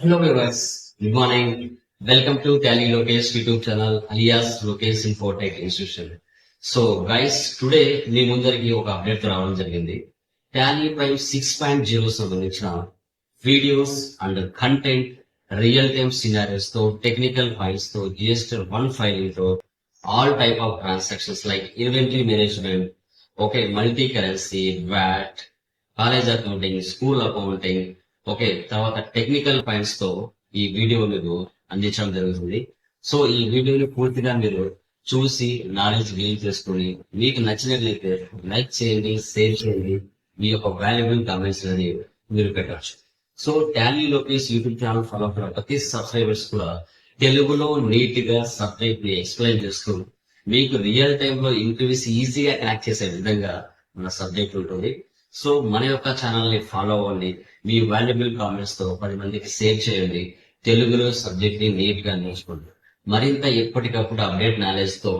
Hello viewers, good morning. Welcome to Tally Lokesh YouTube channel alias Lokesh Infotech Institution. So guys today మీ ముందరికి ఒక update రావడం జరిగింది. Tally Prime 6.0 సంబంధించిన videos and content real time scenarios తో technical files తో GST 1 filing తో all type of transactions like inventory management, okay, multi currency, VAT, college accounting, school accounting, okay, తర్వాత టెక్నికల్ పాయింట్స్ తో ఈ video మీకు అందించడం జరుగుతుంది. సో ఈ వీడియోని పూర్తిగా మీరు చూసి నాలెడ్జ్ గెయిన్ చేసుకుని మీకు నచ్చినట్లయితే లైక్ చేయండి, షేర్ చేయండి, మీ యొక్క వాల్యుబుల్ కామెంట్స్ అనేది మీరు పెట్టవచ్చు. So Tally Lokesh YouTube channel follow అవుతున్న ప్రతి సబ్స్క్రైబర్స్ కూడా తెలుగులో నీట్ గా సబ్జెక్ట్ ని ఎక్స్ప్లెయిన్ చేస్తూ మీకు రియల్ టైమ్ లో ఇంటర్వ్యూస్ ఈజీగా కనెక్ట్ చేసే విధంగా మన సబ్జెక్ట్ ఉంటుంది. సో మన యొక్క ఛానల్ ని ఫాలో అవ్వండి, మీ వాల్యుబుల్ కామెంట్స్ తో 10 మందికి షేర్ చేయండి, తెలుగులో సబ్జెక్ట్ ని నీట్ గా నేర్చుకోండి. మరింత ఎప్పటికప్పుడు అప్డేట్ నాలెడ్జ్ తో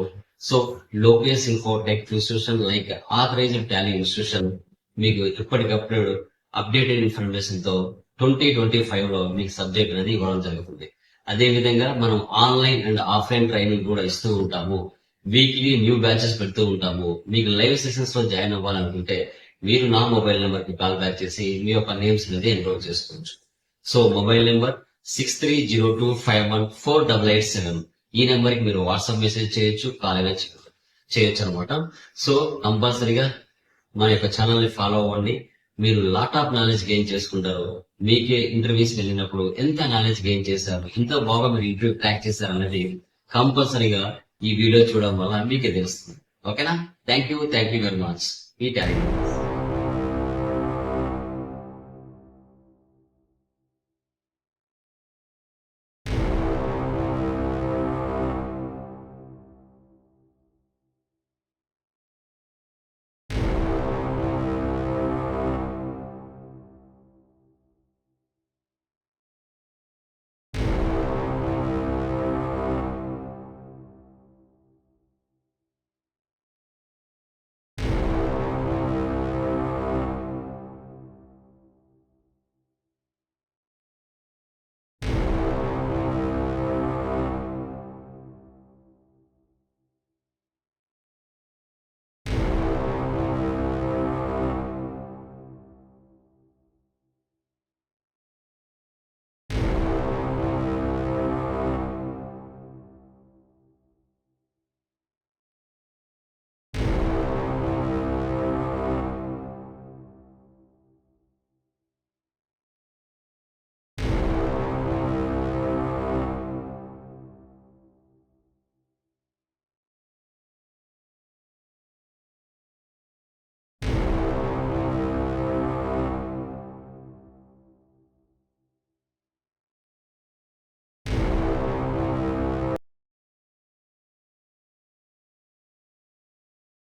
so Lokesh Infotech institution like authorised Tally institution మీకు ఎప్పటికప్పుడు అప్డేటెడ్ ఇన్ఫర్మేషన్ తో 2025 లో మీకు సబ్జెక్ట్ అనేది ఇవ్వడం జరుగుతుంది. అదే విధంగా మనం ఆన్లైన్ అండ్ ఆఫ్లైన్ ట్రైనింగ్ కూడా ఇస్తూ ఉంటాము. వీక్లీ న్యూ బ్యాచెస్ పెడుతూ ఉంటాము. మీకు లైవ్ సెషన్స్ లో జాయిన్ అవ్వాలనుకుంటే మీరు నా మొబైల్ నెంబర్ కి కాల్ బ్యాక్ చేసి మీ యొక్క నేమ్స్ అనేది ఎన్రోల్ చేసుకోవచ్చు. So mobile number 6302514887. ఈ నెంబర్ కి మీరు వాట్సాప్ మెసేజ్ చేయొచ్చు, కాల్ అయినా చేయొచ్చు అనమాట. సో కంపల్సరీగా మన యొక్క ఛానల్ ని ఫాలో అవ్వండి. మీరు లాట్ ఆఫ్ నాలెడ్జ్ గెయిన్ చేసుకుంటారు. మీకే ఇంటర్వ్యూస్ వెళ్ళినప్పుడు ఎంత నాలెడ్జ్ గెయిన్ చేశారు, ఎంత బాగా మీరు ఇంటర్వ్యూ క్రాక్ చేశారు అనేది కంపల్సరీగా ఈ వీడియో చూడడం వల్ల మీకే తెలుస్తుంది. ఓకేనా? Thank you very much. ఈ టాలెంట్